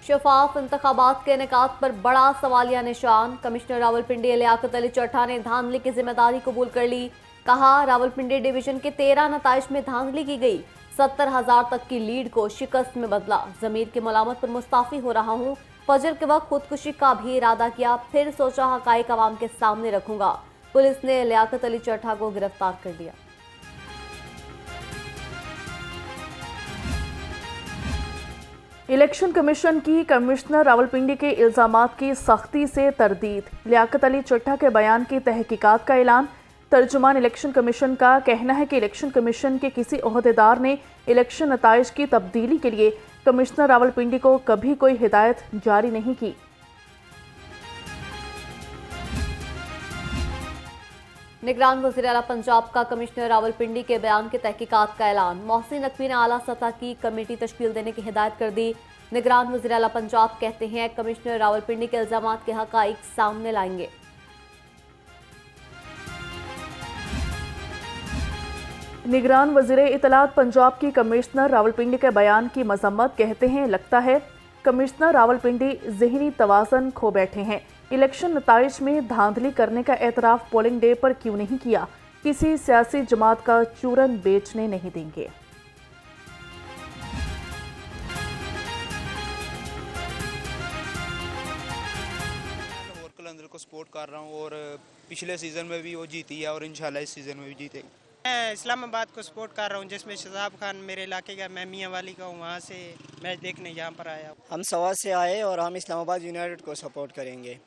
शफाफ इंतखाबात के इनेकाद पर बड़ा सवालिया निशान। कमिश्नर रावलपिंडी लियाकत अली चट्टा ने धांधली की जिम्मेदारी कबूल कर ली। कहा, रावलपिंडी डिवीजन के 13 नताइज में धांधली की गई। 70,000 तक की लीड को शिकस्त में बदला। जमीर की मलामत पर मुस्ताफी हो रहा हूँ। फजर के वक्त खुदकुशी का भी इरादा किया, फिर सोचा हकाइक अवाम के सामने रखूंगा। पुलिस ने लियाकत अली चट्टा को गिरफ्तार कर लिया। इलेक्शन कमीशन की कमिश्नर रावलपिंडी के इल्जामात की सख्ती से तरदीद। लियाकत अली चट्टा के बयान की तहकीकात का ऐलान। तर्जुमान इलेक्शन कमीशन का कहना है कि इलेक्शन कमीशन के किसी ओहदेदार ने इलेक्शन नताइज की तब्दीली के लिए कमिश्नर रावलपिंडी को कभी कोई हिदायत जारी नहीं की। निगरान वज़ीर आला पंजाब का कमिश्नर रावलपिंडी के बयान की तहकीकात का ऐलान। मोहसिन नकवी ने आला सतह की कमेटी तश्कील देने की हिदायत कर दी। निगरान वज़ीर आला पंजाब कहते हैं, कमिश्नर रावलपिंडी के इल्जामात के हकाइक सामने लाएंगे। निगरान वज़ीर इत्तलात पंजाब की कमिश्नर रावलपिंडी के बयान की मजम्मत। कहते हैं, लगता है कमिश्नर रावलपिंडी ज़हनी तवाज़न खो बैठे हैं। इलेक्शन नताइज में धांधली करने का एतराफ़ पोलिंग डे पर क्यों नहीं किया? किसी सियासी जमात का चूरन बेचने नहीं देंगे। कलंदर को सपोर्ट कर रहा हूँ और पिछले सीज़न में भी वो जीती है और इंशाल्लाह इस सीज़न में भी जीतेगी। मैं इस्लामाबाद को सपोर्ट कर रहा हूँ, जिसमें शहजाब खान मेरे इलाके का, मैं मियाँ वाली का हूँ, वहाँ से मैच देखने यहाँ पर आया हूँ। हम सवाद से आए और हम इस्लामाबाद यूनाइटेड को सपोर्ट करेंगे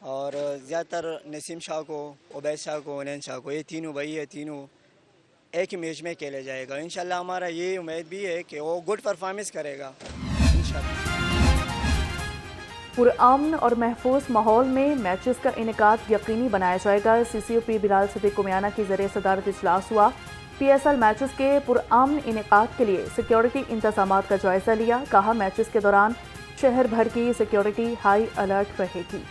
और ज़्यादातर नसीम शाह को, उबैद शाह को, उनैन शाह को, ये तीनों भाई है, तीनों एक ही मैच में खेले जाएगा। इंशाल्लाह हमारा ये उम्मीद भी है कि वो गुड परफॉर्मेंस करेगा इंशाल्लाह। पुरअमन और महफूज माहौल में मैचेस का इनेकाद यकीनी बनाया जाएगा। CCOP बिलाल सिद्दीक कुमियाना की ज़रिए सदारत इजलास हुआ। PSL मैचेस के पुरअमन इनेकाद के लिए सिक्योरिटी इंतजामात का जायजा लिया। कहा, मैचेस के दौरान शहर भर की सिक्योरिटी हाई अलर्ट रहेगी।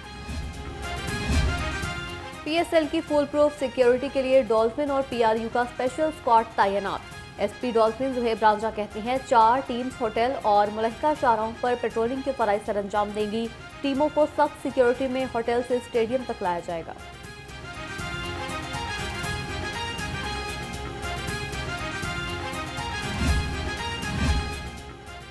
PSL की फुल प्रूफ सिक्योरिटी के लिए डॉल्फिन और PRU का स्पेशल स्क्वाड तैनात। SP डॉल्फिन जुहेब रांझा कहती हैं, 4 टीम्स होटल और मुलहका शाहराहों पर पेट्रोलिंग के फराइज सर अंजाम देंगी। टीमों को सख्त सिक्योरिटी में होटल से स्टेडियम तक लाया जाएगा।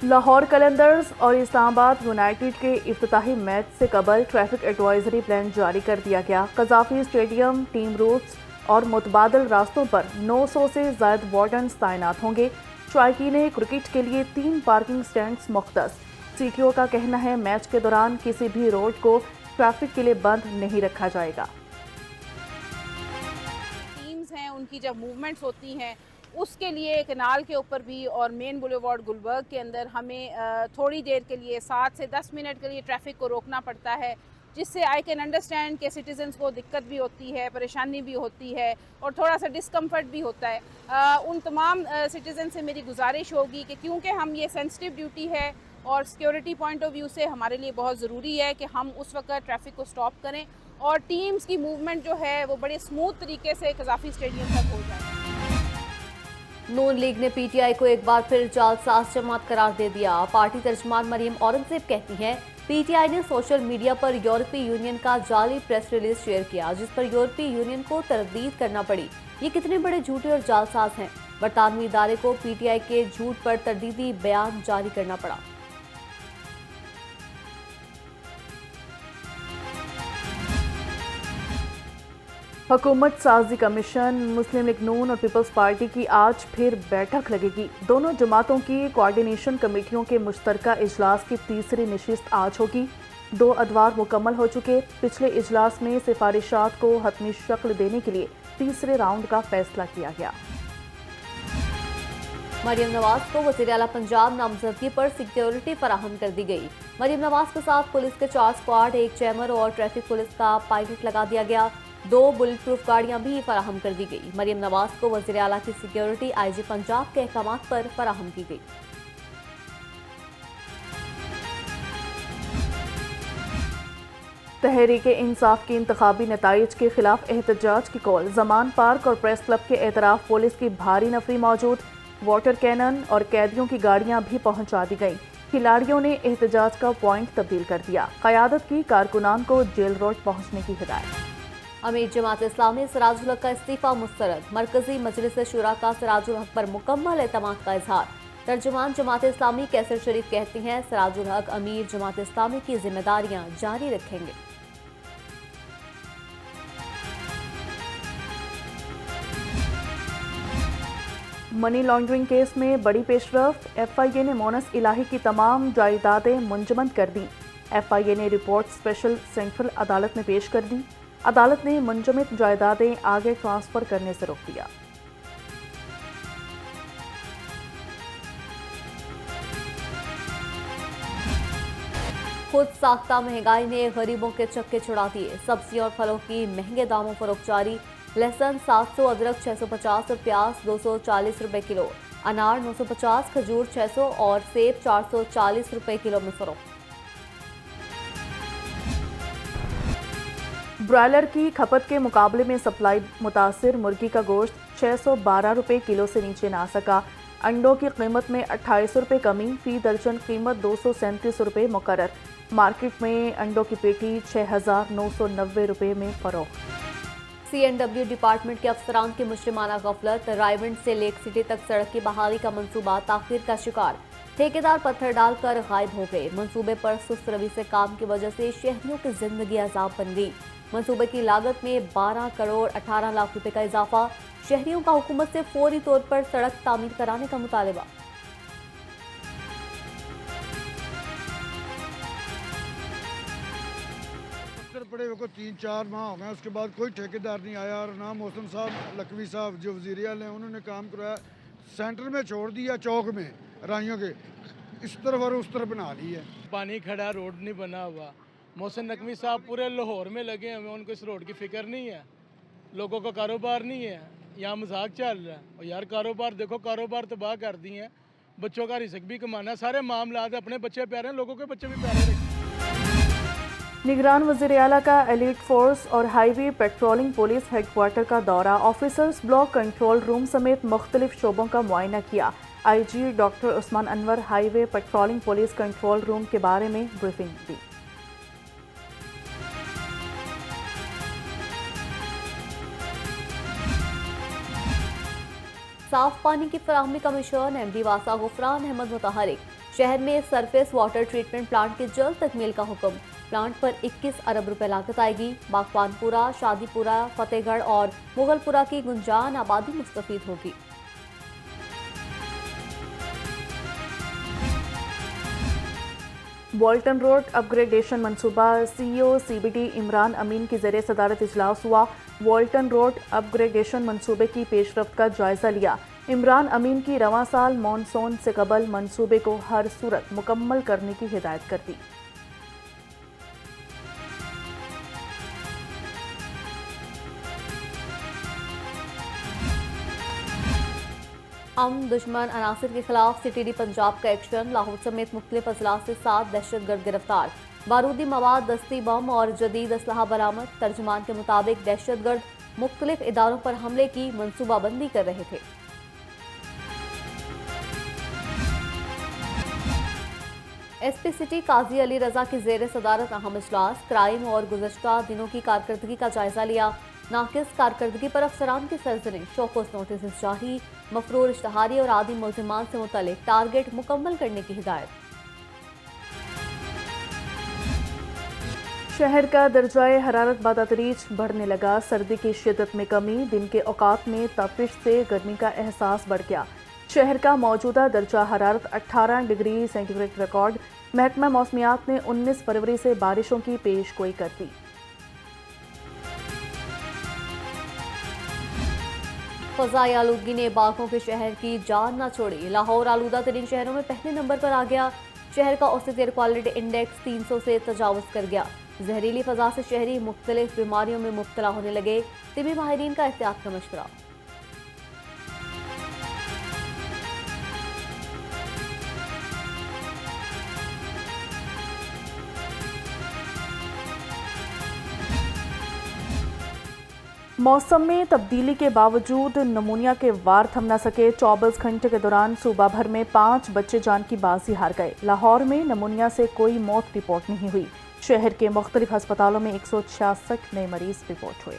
लाहौर कलंदर्स और इस्लामाबाद यूनाइटेड के इफ्तिताही मैच से कबल ट्रैफिक एडवाइजरी प्लान जारी कर दिया गया। कज़ाफी स्टेडियम, टीम रूट्स और मुतबादल रास्तों पर 900 से ज़ायद वार्डन्स तैनात होंगे। शायकीन क्रिकेट के लिए 3 पार्किंग स्टैंड्स मुख्तस। CTO का कहना है, मैच के दौरान किसी भी रोड को ट्रैफिक के लिए बंद नहीं रखा जाएगा। टीम्स हैं, उनकी जब मूवमेंट्स होती हैं उसके लिए कनाल के ऊपर भी और मेन बुलेवार्ड गुलबर्ग के अंदर हमें थोड़ी देर के लिए 7 से 10 मिनट के लिए ट्रैफिक को रोकना पड़ता है, जिससे आई कैन अंडरस्टैंड कि सिटीजन्स को दिक्कत भी होती है, परेशानी भी होती है और थोड़ा सा डिस्कम्फर्ट भी होता है। उन तमाम सिटीजन से मेरी गुजारिश होगी कि क्योंकि हम ये सेंसिटिव ड्यूटी है और सिक्योरिटी पॉइंट ऑफ व्यू से हमारे लिए बहुत ज़रूरी है कि हम उस वक्त ट्रैफिक को स्टॉप करें और टीम्स की मूवमेंट जो है वो बड़े स्मूथ तरीके से कज़ाफी स्टेडियम तक हो जाए। नून लीग ने PTI को एक बार फिर जालसाज जमात करार दे दिया। पार्टी तर्जुमान मरियम औरंगजेब कहती हैं, PTI ने सोशल मीडिया पर यूरोपीय यूनियन का जाली प्रेस रिलीज शेयर किया, जिस पर यूरोपीय यूनियन को तरदीद करना पड़ी। ये कितने बड़े झूठे और जालसाज हैं। बरतानवी इदारे को PTI के झूठ पर तरदीदी बयान जारी करना पड़ा। हुकूमत साजी कमीशन, मुस्लिम लीग नून और पीपल्स पार्टी की आज फिर बैठक लगेगी। दोनों जमातों की कोऑर्डिनेशन कमेटियों के मुश्तरका इजलास की तीसरी नशिस्त आज होगी। 2 अदवार मुकम्मल हो चुके। पिछले इजलास में सिफारिशात को हतमी शक्ल देने के लिए तीसरे राउंड का फैसला किया गया। मरियम नवाज को वज़ीर आला पंजाब नामजदगी पर सिक्योरिटी फराहम कर दी गई। मरियम नवाज के साथ पुलिस के 4 स्क्वाड, 1 चैमर और ट्रैफिक पुलिस का पायलट लगा दिया गया। 2 बुलेट प्रूफ गाड़ियां भी फराहम कर दी गई। मरियम नवाज को वज़ीर आला की सिक्योरिटी IG पंजाब के अहकामात पर फराहम की गई। तहरीक इंसाफ की इंतखाबी नताइज के खिलाफ एहतजाज की कॉल। जमान पार्क और प्रेस क्लब के एतराफ पुलिस की भारी नफरी मौजूद। वाटर कैनन और कैदियों की गाड़ियां भी पहुंचा दी गई। खिलाड़ियों ने एहतजाज का पॉइंट तब्दील कर दिया। क़यादत की कारकुनान को जेल रोड पहुंचने की हिदायत। अमीर जमात इस्लामी सिराजुल हक का इस्तीफा मुस्तरद। मरकजी मजलिस शुरा का सिराजुल हक पर मुकम्मल एतमाद का इजहार। तर्जुमान जमात इस्लामी कैसर शरीफ कहती हैं, सिराजुल हक अमीर जमात इस्लामी की जिम्मेदारियां जारी रखेंगे। मनी लॉन्ड्रिंग केस में बड़ी पेशरफ्त। FIA ने मोनस इलाही की तमाम जायदादें मुंजमद कर दी। FIA ने रिपोर्ट स्पेशल सेंट्रल अदालत में पेश कर दी। अदालत ने मुंजमद जायदादें आगे ट्रांसफर करने से रोक दिया। खुद साख्ता महंगाई ने गरीबों के चक्के छुड़ा दिए। सब्जी और फलों की महंगे दामों फरोख्त जारी। लहसुन 700, अदरक 650 और प्याज 240 रुपए किलो। अनार 950, खजूर 600 और सेब 440 रुपए किलो में फरोख्त। ब्रॉयलर की खपत के मुकाबले में सप्लाई मुतासिर। मुर्गी का गोश्त 612 रुपए किलो से नीचे ना सका। अंडों की कीमत में 28 रुपए कमी। फी दर्जन कीमत 237 रुपए मुकर्रर। मार्केट में अंडों की पेटी 6,990 रुपए में फरोख्त। CNW डिपार्टमेंट के अफसरान की मुजरिमाना गफलत। रायवंड से लेक सिटी तक सड़क की बहाली का मंसूबा ताखीर का शिकार। ठेकेदार पत्थर डालकर गायब हो गए। मंसूबे पर सुस्त रवि से काम की वजह से शहरियों की जिंदगी अजाब बन गई। मंसूबे की लागत में 12 करोड़ 18 लाख रुपए का इजाफा। शहरियों का हुकूमत से फौरी तौर पर सड़क तामीर कराने का मुतालबा। पड़े हुए को 3-4 माह हो गए, उसके बाद कोई ठेकेदार नहीं आया और ना मौसम साहब लकवी साहब जो वज़ीर आला हैं उन्होंने काम कराया। सेंटर में छोड़ दिया, चौक में राइयों के इस तरफ और उस तरफ बना ली है। पानी खड़ा, रोड नहीं बना हुआ। मोहसिन नकवी साहब पूरे लाहौर में लगे हुए, उनको इस रोड की फिक्र नहीं है। लोगों का कारोबार नहीं है, यहाँ मजाक चल रहा है। और यार कारोबार देखो, कारोबार तबाह कर दिए हैं। बच्चों का रिस्क भी कमाना, सारे मामला अपने बच्चे प्यारे हैं, लोगों के बच्चे भी प्यारे रखें। निगरान वज़ीर आला का एलीट फोर्स और हाईवे पेट्रोलिंग पुलिस हेडक्वार्टर का दौरा। ऑफिसर्स ब्लॉक कंट्रोल रूम समेत मुख्तलिफ शोबों का मुआयना किया। IG doctor Usman Anwar highway patrolling police control room के बारे में ब्रीफिंग दी। साफ पानी की फराहमी का मिशन। MD वासा गुफरान अहमद मुतहरिक। शहर में सरफेस वाटर ट्रीटमेंट प्लांट की जल्द तकमील का हुक्म। प्लांट पर 21 अरब रुपए लागत आएगी। बागवानपुरा, शादीपुरा, फतेहगढ़ और मुगलपुरा की गुंजान आबादी मुस्तफीद होगी। वॉल्टन रोड अपग्रेडेशन मंसूबा। CEO CBD इमरान अमीन की ज़रिए सदारत इजलास हुआ। वॉल्टन रोड अपग्रेडेशन मंसूबे की पेशरफ्त का जायजा लिया। इमरान अमीन की रवां साल मानसून से कबल मंसूबे को हर सूरत मुकम्मल करने की हिदायत कर दी। दुश्मन अनासिर के खिलाफ CTD पंजाब का एक्शन। लाहौर समेत मुख्तलिफ अजला से 7 दहशतगर्द गिरफ्तार। बारूदी मवाद, दस्ती बम और जदीद असलहा बरामद। तर्जुमान के मुताबिक दहशतगर्द मुख्तलिफ इदारों पर हमले की मनसूबाबंदी कर रहे थे। SP सिटी काजी अली रजा की जेर सदारत अहम इजलास। क्राइम और गुज़श्ता दिनों की कारकर्दगी का जायजा लिया। नाकिस कारकर्दगी पर अफसरान की सरजनी। शोकस नोटिस जारी। मफरूर इश्तहारी और आदि मुल्ज़िमान से मुतल्लिक टारगेट मुकम्मल करने की हिदायत। शहर का दर्जाए हरारत बातदरीज बढ़ने लगा। सर्दी की शिद्दत में कमी। दिन के औकात में तपिश से गर्मी का एहसास बढ़ गया। शहर का मौजूदा दर्जा हरारत 18 डिग्री सेंटीग्रेड रिकॉर्ड। महकमा मौसमियात ने 19 फरवरी से बारिशों की पेशगोई कर दी। फ़ज़ाई आलूदगी ने बाघों के शहर की जान न छोड़ी। लाहौर आलूदा तरीन शहरों में पहले नंबर पर आ गया। शहर का औसत एयर क्वालिटी इंडेक्स 300 से तजावुज़ कर गया। जहरीली फ़ज़ा से शहरी मुख्तलिफ बीमारियों में मुब्तला होने लगे। तिबी माहिरीन का एहतियात का मशवरा। मौसम में तब्दीली के बावजूद नमूनिया के वार थम न सके। 24 घंटे के दौरान सूबा भर में 5 बच्चे जान की बाजी हार गए। लाहौर में नमूनिया से कोई मौत रिपोर्ट नहीं हुई। शहर के मुख्तलिफ अस्पतालों में 166 नए मरीज रिपोर्ट हुए।